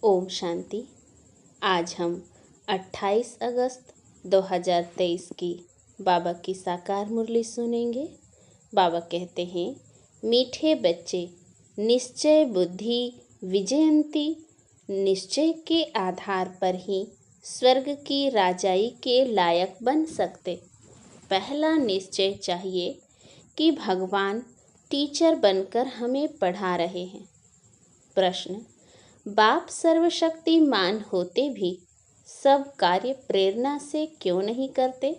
ओम शांति। आज हम 28 अगस्त 2023 की बाबा की साकार मुरली सुनेंगे। बाबा कहते हैं, मीठे बच्चे निश्चय बुद्धि विजयंती, निश्चय के आधार पर ही स्वर्ग की राजाई के लायक बन सकते। पहला निश्चय चाहिए कि भगवान टीचर बनकर हमें पढ़ा रहे हैं। प्रश्न, बाप सर्वशक्तिमान होते भी सब कार्य प्रेरणा से क्यों नहीं करते?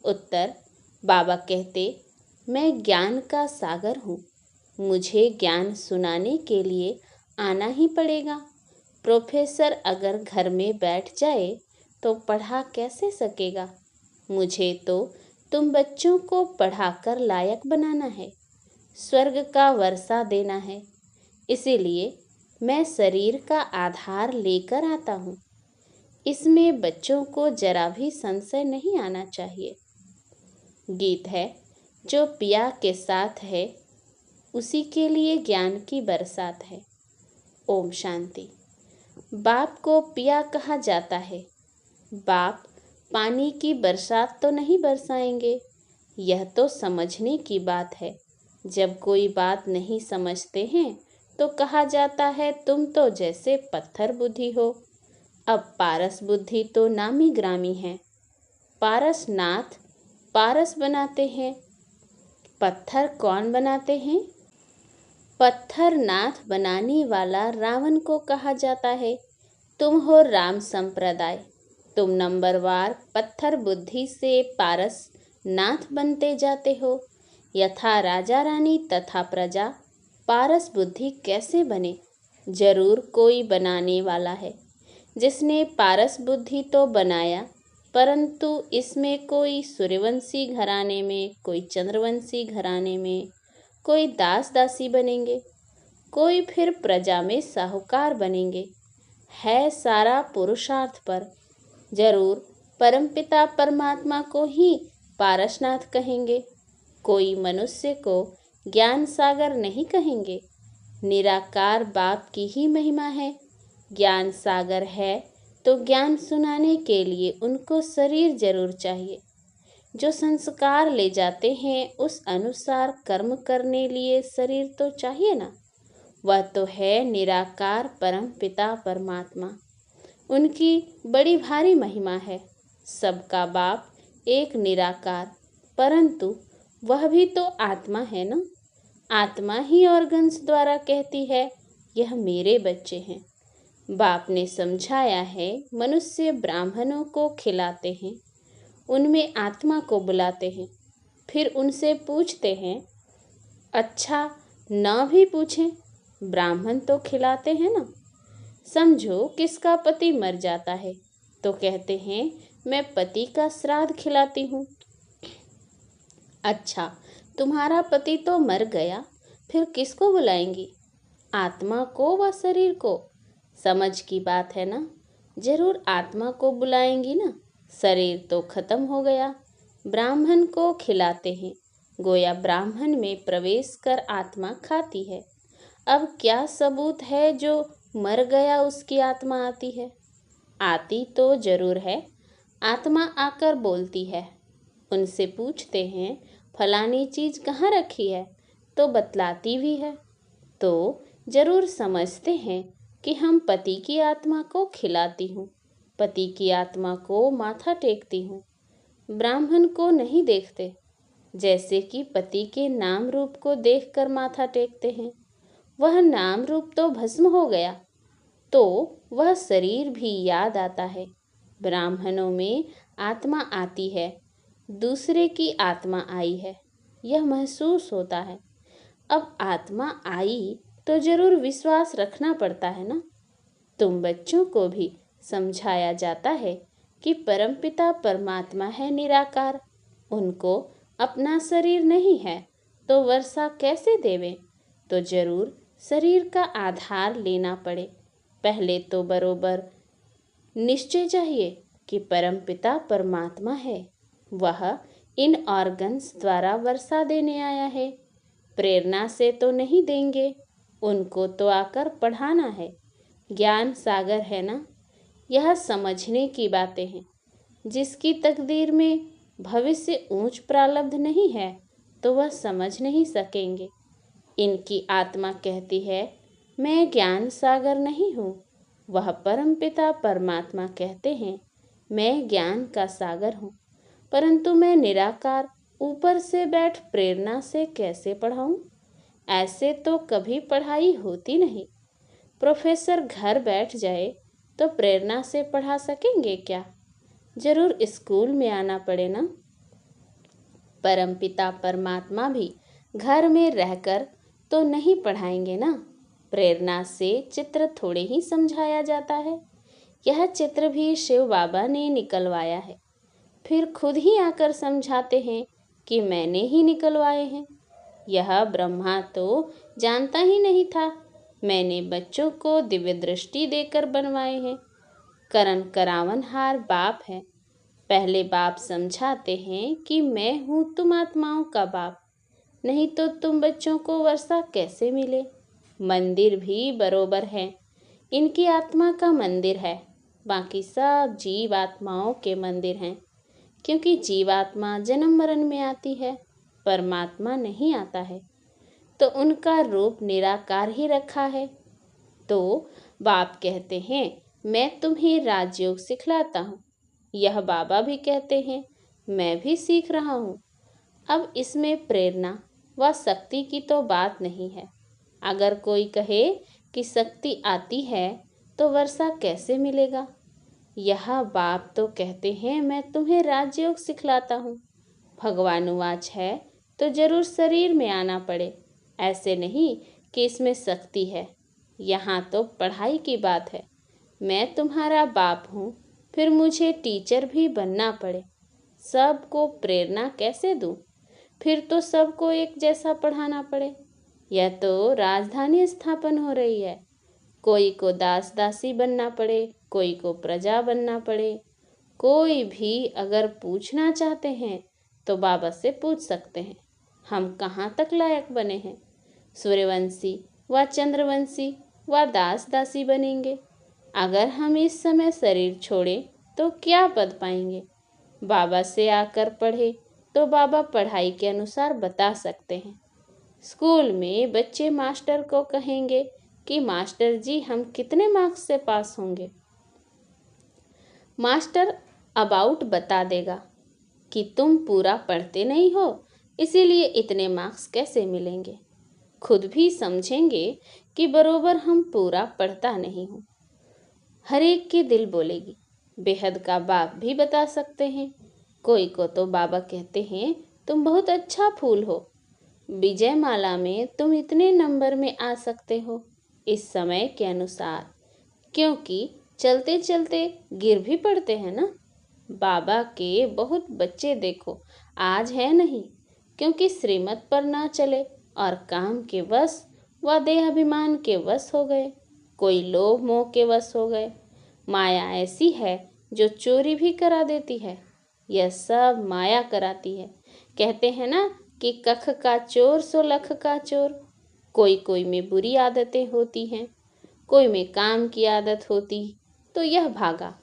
उत्तर, बाबा कहते, मैं ज्ञान का सागर हूँ, मुझे ज्ञान सुनाने के लिए आना ही पड़ेगा। प्रोफेसर अगर घर में बैठ जाए तो पढ़ा कैसे सकेगा? मुझे तो तुम बच्चों को पढ़ाकर लायक बनाना है, स्वर्ग का वर्षा देना है। इसीलिए मैं शरीर का आधार लेकर आता हूँ। इसमें बच्चों को जरा भी संशय नहीं आना चाहिए। गीत है, जो पिया के साथ है उसी के लिए ज्ञान की बरसात है। ओम शांति। बाप को पिया कहा जाता है। बाप पानी की बरसात तो नहीं बरसाएंगे। यह तो समझने की बात है। जब कोई बात नहीं समझते हैं तो कहा जाता है, तुम तो जैसे पत्थर बुद्धि हो। अब पारस बुद्धि तो नामी ग्रामी है। पारसनाथ पारस बनाते हैं। पत्थर कौन बनाते हैं? पत्थर नाथ बनाने वाला रावण को कहा जाता है, तुम हो राम संप्रदाय। तुम नंबरवार पत्थर बुद्धि से पारस नाथ बनते जाते हो। यथा राजा रानी तथा प्रजा पारस बुद्धि कैसे बने? जरूर कोई बनाने वाला है जिसने पारस बुद्धि तो बनाया, परंतु इसमें कोई सूर्यवंशी घराने में, कोई चंद्रवंशी घराने में, कोई दास दासी बनेंगे, कोई फिर प्रजा में साहूकार बनेंगे। है सारा पुरुषार्थ पर। जरूर परमपिता परमात्मा को ही पारसनाथ कहेंगे। कोई मनुष्य को ज्ञान सागर नहीं कहेंगे। निराकार बाप की ही महिमा है। ज्ञान सागर है तो ज्ञान सुनाने के लिए उनको शरीर जरूर चाहिए। जो संस्कार ले जाते हैं उस अनुसार कर्म करने लिए शरीर तो चाहिए ना। वह तो है निराकार परम पिता परमात्मा। उनकी बड़ी भारी महिमा है। सबका बाप एक निराकार, परंतु वह भी तो आत्मा है ना। आत्मा ही ऑर्गन्स द्वारा कहती है, यह मेरे बच्चे हैं। बाप ने समझाया है, मनुष्य ब्राह्मणों को खिलाते हैं, उनमें आत्मा को बुलाते हैं, फिर उनसे पूछते हैं। अच्छा, न भी पूछें, ब्राह्मण तो खिलाते हैं ना। समझो किसका पति मर जाता है तो कहते हैं, मैं पति का श्राद्ध खिलाती हूँ। अच्छा, तुम्हारा पति तो मर गया, फिर किसको बुलाएंगी? आत्मा को व शरीर को? समझ की बात है ना। जरूर आत्मा को बुलाएंगी ना। शरीर तो खत्म हो गया। ब्राह्मण को खिलाते हैं, गोया ब्राह्मण में प्रवेश कर आत्मा खाती है। अब क्या सबूत है जो मर गया उसकी आत्मा आती है? आती तो जरूर है। आत्मा आकर बोलती है। उनसे पूछते हैं, फलानी चीज कहाँ रखी है, तो बतलाती भी है। तो जरूर समझते हैं कि हम पति की आत्मा को खिलाती हूँ, पति की आत्मा को माथा टेकती हूँ। ब्राह्मण को नहीं देखते, जैसे कि पति के नाम रूप को देखकर माथा टेकते हैं। वह नाम रूप तो भस्म हो गया, तो वह शरीर भी याद आता है। ब्राह्मणों में आत्मा आती है, दूसरे की आत्मा आई है, यह महसूस होता है। अब आत्मा आई तो जरूर विश्वास रखना पड़ता है ना। तुम बच्चों को भी समझाया जाता है कि परमपिता परमात्मा है निराकार, उनको अपना शरीर नहीं है तो वर्षा कैसे देवें? तो जरूर शरीर का आधार लेना पड़े। पहले तो बरोबर निश्चय चाहिए कि परमपिता परमात्मा है, वह इन ऑर्गन्स द्वारा वर्षा देने आया है। प्रेरणा से तो नहीं देंगे, उनको तो आकर पढ़ाना है। ज्ञान सागर है ना। यह समझने की बातें हैं। जिसकी तकदीर में भविष्य ऊंच प्रारब्ध नहीं है तो वह समझ नहीं सकेंगे। इनकी आत्मा कहती है मैं ज्ञान सागर नहीं हूँ। वह परमपिता परमात्मा कहते हैं मैं ज्ञान का सागर हूँ, परंतु मैं निराकार ऊपर से बैठ प्रेरणा से कैसे पढ़ाऊँ। ऐसे तो कभी पढ़ाई होती नहीं। प्रोफेसर घर बैठ जाए तो प्रेरणा से पढ़ा सकेंगे क्या? जरूर स्कूल में आना पड़े ना। परमपिता परमात्मा भी घर में रहकर तो नहीं पढ़ाएंगे ना। प्रेरणा से चित्र थोड़े ही समझाया जाता है। यह चित्र भी शिव बाबा ने निकलवाया है, फिर खुद ही आकर समझाते हैं कि मैंने ही निकलवाए हैं। यह ब्रह्मा तो जानता ही नहीं था, मैंने बच्चों को दिव्य दृष्टि देकर बनवाए हैं। करण करावनहार बाप है। पहले बाप समझाते हैं कि मैं हूँ तुम आत्माओं का बाप, नहीं तो तुम बच्चों को वर्षा कैसे मिले। मंदिर भी बरोबर है, इनकी आत्मा का मंदिर है, बाकी सब जीव आत्माओं के मंदिर हैं। क्योंकि जीवात्मा जन्म मरण में आती है, परमात्मा नहीं आता है, तो उनका रूप निराकार ही रखा है। तो बाप कहते हैं मैं तुम्हें राजयोग सिखलाता हूँ। यह बाबा भी कहते हैं मैं भी सीख रहा हूँ। अब इसमें प्रेरणा व शक्ति की तो बात नहीं है। अगर कोई कहे कि शक्ति आती है तो वर्षा कैसे मिलेगा। यह बाप तो कहते हैं मैं तुम्हें राजयोग सिखलाता हूँ। भगवानुवाच है तो जरूर शरीर में आना पड़े, ऐसे नहीं कि इसमें शक्ति है। यहाँ तो पढ़ाई की बात है। मैं तुम्हारा बाप हूँ, फिर मुझे टीचर भी बनना पड़े। सबको प्रेरणा कैसे दूँ? फिर तो सबको एक जैसा पढ़ाना पड़े। यह तो राजधानी स्थापन हो रही है। कोई को दास दासी बनना पड़े, कोई को प्रजा बनना पड़े। कोई भी अगर पूछना चाहते हैं तो बाबा से पूछ सकते हैं हम कहाँ तक लायक बने हैं। सूर्यवंशी व चंद्रवंशी व दास दासी बनेंगे। अगर हम इस समय शरीर छोड़ें तो क्या पद पाएंगे। बाबा से आकर पढ़े तो बाबा पढ़ाई के अनुसार बता सकते हैं। स्कूल में बच्चे मास्टर को कहेंगे कि मास्टर जी हम कितने मार्क्स से पास होंगे। मास्टर अबाउट बता देगा कि तुम पूरा पढ़ते नहीं हो, इसीलिए इतने मार्क्स कैसे मिलेंगे। खुद भी समझेंगे कि बरोबर हम पूरा पढ़ता नहीं हूँ। हर एक के दिल बोलेगी। बेहद का बाप भी बता सकते हैं। कोई को तो बाबा कहते हैं तुम बहुत अच्छा फूल हो, विजय माला में तुम इतने नंबर में आ सकते हो इस समय के अनुसार, क्योंकि चलते चलते गिर भी पड़ते हैं ना। बाबा के बहुत बच्चे देखो आज है नहीं, क्योंकि श्रीमत पर ना चले और काम के वश व देहाभिमान के वश हो गए। कोई लोभ मोह के वश हो गए। माया ऐसी है जो चोरी भी करा देती है। यह सब माया कराती है। कहते हैं ना कि कख का चोर सो लख का चोर। कोई कोई में बुरी आदतें होती हैं, कोई में काम की आदत होती, तो यह भागा।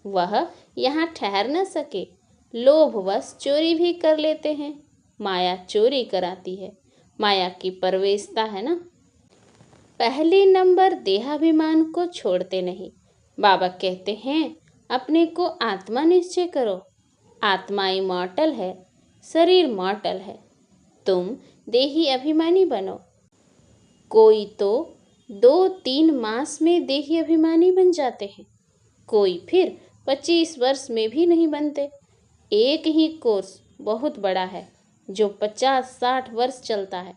वह यहाँ ठहर न सके, लोभवश चोरी भी कर लेते हैं। माया चोरी कराती है, माया की परवेशता है ना। पहले नंबर देहाभिमान को छोड़ते नहीं। बाबा कहते हैं अपने को आत्मा निश्चय करो। आत्मा इमॉर्टल है, शरीर मॉर्टल है। तुम देही अभिमानी बनो। कोई तो 2-3 मास में देही अभिमानी बन जाते हैं, कोई फिर 25 वर्ष में भी नहीं बनते। एक ही कोर्स बहुत बड़ा है जो 50-60 वर्ष चलता है।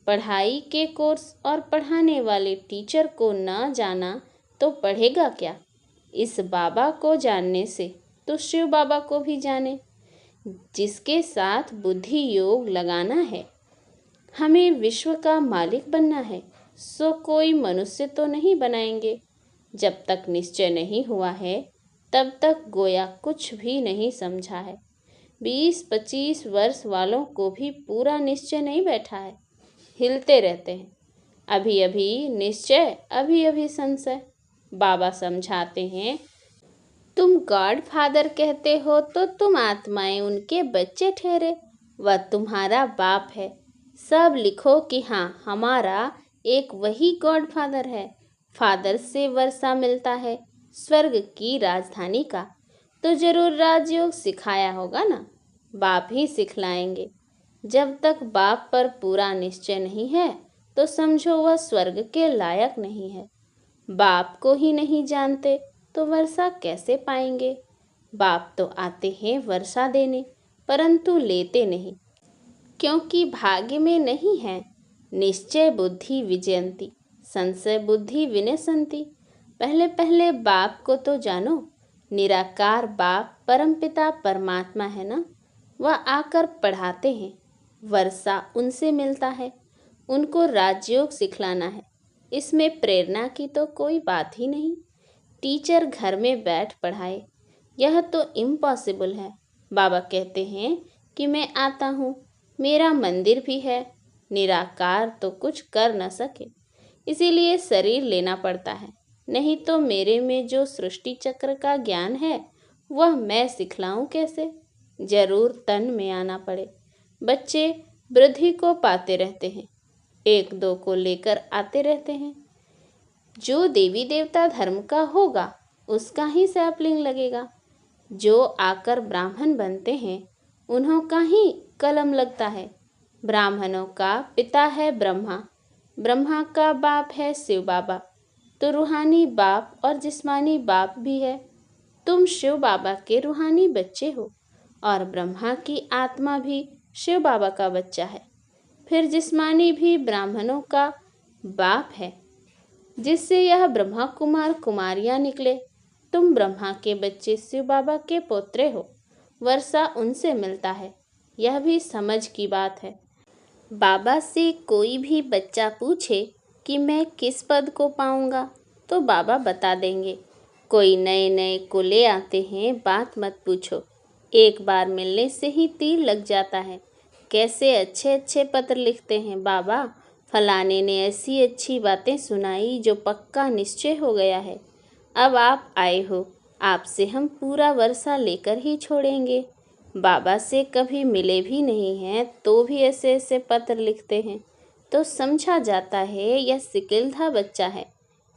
पढ़ाई के कोर्स और पढ़ाने वाले टीचर को न जाना तो पढ़ेगा क्या। इस बाबा को जानने से तो शिव बाबा को भी जाने। जिसके साथ बुद्धि योग लगाना है, हमें विश्व का मालिक बनना है, सो कोई मनुष्य तो नहीं बनाएंगे। जब तक निश्चय नहीं हुआ है तब तक गोया कुछ भी नहीं समझा है। 20-25 वर्ष वालों को भी पूरा निश्चय नहीं बैठा है, हिलते रहते हैं। अभी अभी निश्चय, अभी अभी संशय। बाबा समझाते हैं, तुम गॉड फादर कहते हो तो तुम आत्माएं उनके बच्चे ठहरे, वह तुम्हारा बाप है। सब लिखो कि हाँ, हमारा एक वही गॉड फादर है। फादर से वर्षा मिलता है, स्वर्ग की राजधानी का। तो जरूर राजयोग सिखाया होगा ना, बाप ही सिखलाएंगे। जब तक बाप पर पूरा निश्चय नहीं है तो समझो वह स्वर्ग के लायक नहीं है। बाप को ही नहीं जानते तो वर्षा कैसे पाएंगे। बाप तो आते हैं वर्षा देने, परंतु लेते नहीं, क्योंकि भाग्य में नहीं है। निश्चय बुद्धि विजयंती, संशय बुद्धि विनशंति। पहले पहले बाप को तो जानो। निराकार बाप परमपिता परमात्मा है ना, वह आकर पढ़ाते हैं। वर्षा उनसे मिलता है, उनको राजयोग सिखलाना है। इसमें प्रेरणा की तो कोई बात ही नहीं। टीचर घर में बैठ पढ़ाए, यह तो इम्पॉसिबल है। बाबा कहते हैं कि मैं आता हूँ, मेरा मंदिर भी है। निराकार तो कुछ कर न सके, इसीलिए शरीर लेना पड़ता है। नहीं तो मेरे में जो सृष्टि चक्र का ज्ञान है वह मैं सिखलाऊं कैसे। जरूर तन में आना पड़े। बच्चे वृद्धि को पाते रहते हैं, एक दो को लेकर आते रहते हैं। जो देवी देवता धर्म का होगा उसका ही सैपलिंग लगेगा। जो आकर ब्राह्मण बनते हैं उन्हों का ही कलम लगता है। ब्राह्मणों का पिता है ब्रह्मा, ब्रह्मा का बाप है शिव बाबा। तो रूहानी बाप और जिस्मानी बाप भी है। तुम शिव बाबा के रूहानी बच्चे हो और ब्रह्मा की आत्मा भी शिव बाबा का बच्चा है। फिर जिस्मानी भी ब्राह्मणों का बाप है, जिससे यह ब्रह्मा कुमार कुमारियां निकले। तुम ब्रह्मा के बच्चे शिव बाबा के पोत्रे हो। वर्षा उनसे मिलता है, यह भी समझ की बात है। बाबा से कोई भी बच्चा पूछे कि मैं किस पद को पाऊंगा तो बाबा बता देंगे। कोई नए नए को ले आते हैं, बात मत पूछो। एक बार मिलने से ही तीर लग जाता है। कैसे अच्छे अच्छे पत्र लिखते हैं बाबा। फलाने ने ऐसी अच्छी बातें सुनाई जो पक्का निश्चय हो गया है। अब आप आए हो, आपसे हम पूरा वर्षा लेकर ही छोड़ेंगे। बाबा से कभी मिले भी नहीं हैं तो भी ऐसे ऐसे पत्र लिखते हैं, तो समझा जाता है यह सिकिलधा बच्चा है।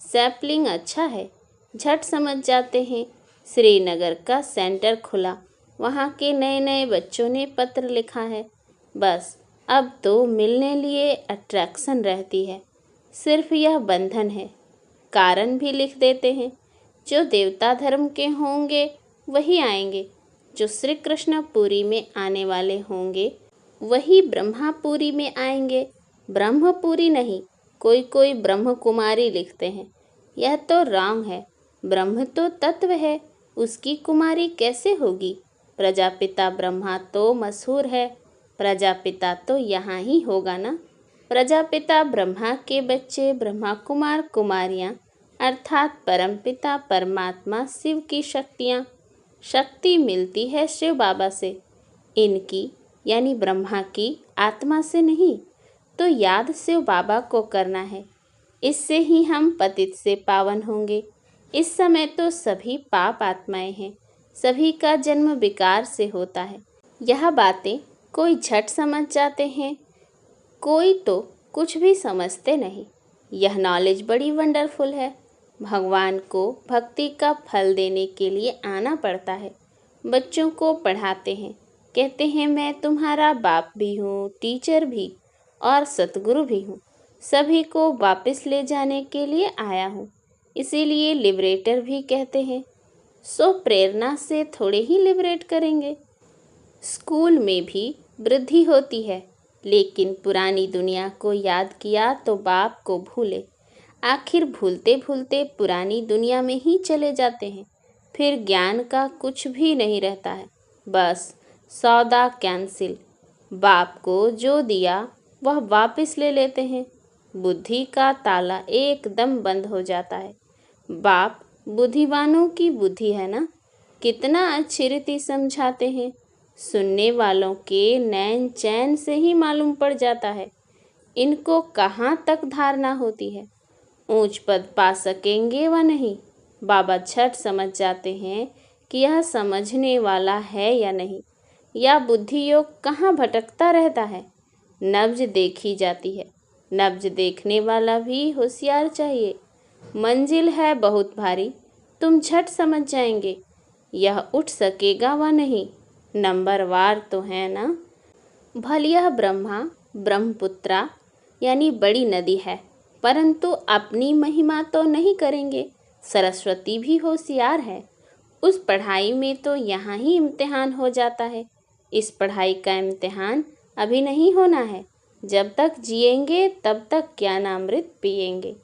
सैपलिंग अच्छा है, झट समझ जाते हैं। श्रीनगर का सेंटर खुला, वहाँ के नए नए बच्चों ने पत्र लिखा है। बस अब तो मिलने लिए अट्रैक्शन रहती है। सिर्फ यह बंधन है। कारण भी लिख देते हैं। जो देवता धर्म के होंगे वही आएंगे, जो श्री कृष्णपुरी में आने वाले होंगे वही ब्रह्मापुरी में आएंगे। ब्रह्मपुरी नहीं, कोई कोई ब्रह्म कुमारी लिखते हैं। यह तो रॉन्ग है। ब्रह्म तो तत्व है, उसकी कुमारी कैसे होगी। प्रजापिता ब्रह्मा तो मशहूर है, प्रजापिता तो यहाँ ही होगा ना। प्रजापिता ब्रह्मा के बच्चे ब्रह्मा कुमार कुमारियाँ, अर्थात परमपिता परमात्मा शिव की शक्तियाँ। शक्ति मिलती है शिव बाबा से, इनकी यानी ब्रह्मा की आत्मा से नहीं। तो याद शिव बाबा को करना है, इससे ही हम पतित से पावन होंगे। इस समय तो सभी पाप आत्माएं हैं, सभी का जन्म विकार से होता है। यह बातें कोई झट समझ जाते हैं, कोई तो कुछ भी समझते नहीं। यह नॉलेज बड़ी वंडरफुल है। भगवान को भक्ति का फल देने के लिए आना पड़ता है। बच्चों को पढ़ाते हैं, कहते हैं मैं तुम्हारा बाप भी हूँ, टीचर भी और सतगुरु भी हूँ। सभी को वापस ले जाने के लिए आया हूँ, इसीलिए लिबरेटर भी कहते हैं। सो प्रेरणा से थोड़े ही लिबरेट करेंगे। स्कूल में भी वृद्धि होती है, लेकिन पुरानी दुनिया को याद किया तो बाप को भूले। आखिर भूलते भूलते पुरानी दुनिया में ही चले जाते हैं। फिर ज्ञान का कुछ भी नहीं रहता है, बस सौदा कैंसिल। बाप को जो दिया वह वापस ले लेते हैं। बुद्धि का ताला एकदम बंद हो जाता है। बाप बुद्धिवानों की बुद्धि है ना, कितना अच्छी रीति समझाते हैं। सुनने वालों के नैन चैन से ही मालूम पड़ जाता है इनको कहाँ तक धारणा होती है। ऊंच पद पा सकेंगे व नहीं। बाबा झट समझ जाते हैं कि यह समझने वाला है या नहीं, या बुद्धि योग कहाँ भटकता रहता है। नब्ज देखी जाती है, नब्ज देखने वाला भी होशियार चाहिए। मंजिल है बहुत भारी, तुम झट समझ जाएंगे यह उठ सकेगा व नहीं। नंबरवार तो है ना। भले यह ब्रह्मा ब्रह्मपुत्रा यानी बड़ी नदी है, परंतु अपनी महिमा तो नहीं करेंगे। सरस्वती भी होशियार है, उस पढ़ाई में तो यहाँ ही इम्तिहान हो जाता है। इस पढ़ाई का इम्तिहान अभी नहीं होना है। जब तक जिएंगे तब तक ज्ञानामृत पिएंगे।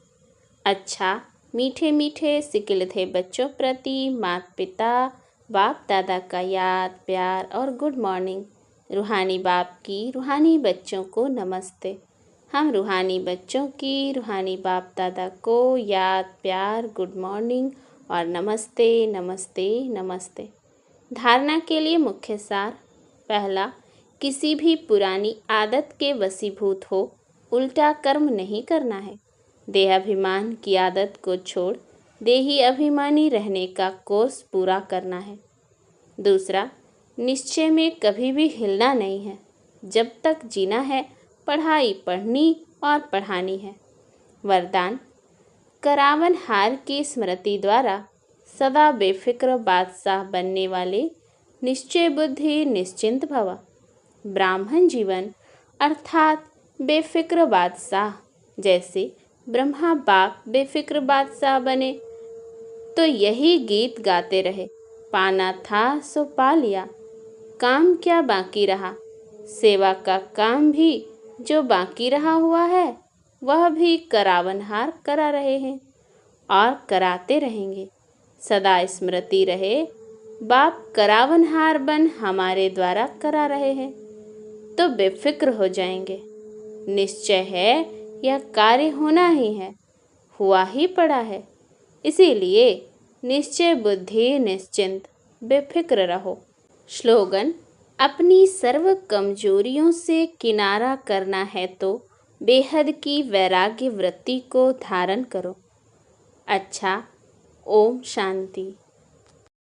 अच्छा, मीठे मीठे सिकिल थे बच्चों प्रति माता पिता बाप दादा का याद प्यार और गुड मॉर्निंग। रूहानी बाप की रूहानी बच्चों को नमस्ते। हम रूहानी बच्चों की रूहानी बाप दादा को याद प्यार गुड मॉर्निंग और नमस्ते नमस्ते नमस्ते। धारणा के लिए मुख्य सार। पहला, किसी भी पुरानी आदत के वशीभूत हो उल्टा कर्म नहीं करना है। देहाभिमान की आदत को छोड़ देही अभिमानी रहने का कोर्स पूरा करना है। दूसरा, निश्चय में कभी भी हिलना नहीं है। जब तक जीना है पढ़ाई पढ़नी और पढ़ानी है। वरदान, करावन हार की स्मृति द्वारा सदा बेफिक्र बादशाह बनने वाले निश्चय बुद्धि निश्चिंत भव। ब्राह्मण जीवन अर्थात बेफिक्र बादशाह। जैसे ब्रह्मा बाप बेफिक्र बादशाह बने तो यही गीत गाते रहे, पाना था सो पा लिया, काम क्या बाकी रहा। सेवा का काम भी जो बाकी रहा हुआ है वह भी करावनहार करा रहे हैं और कराते रहेंगे। सदा स्मृति रहे बाप करावनहार बन हमारे द्वारा करा रहे हैं तो बेफिक्र हो जाएंगे। निश्चय है यह कार्य होना ही है, हुआ ही पड़ा है। इसीलिए निश्चय बुद्धि निश्चिंत बेफिक्र रहो। स्लोगन, अपनी सर्व कमजोरियों से किनारा करना है तो बेहद की वैराग्य वृत्ति को धारण करो। अच्छा, ओम शांति।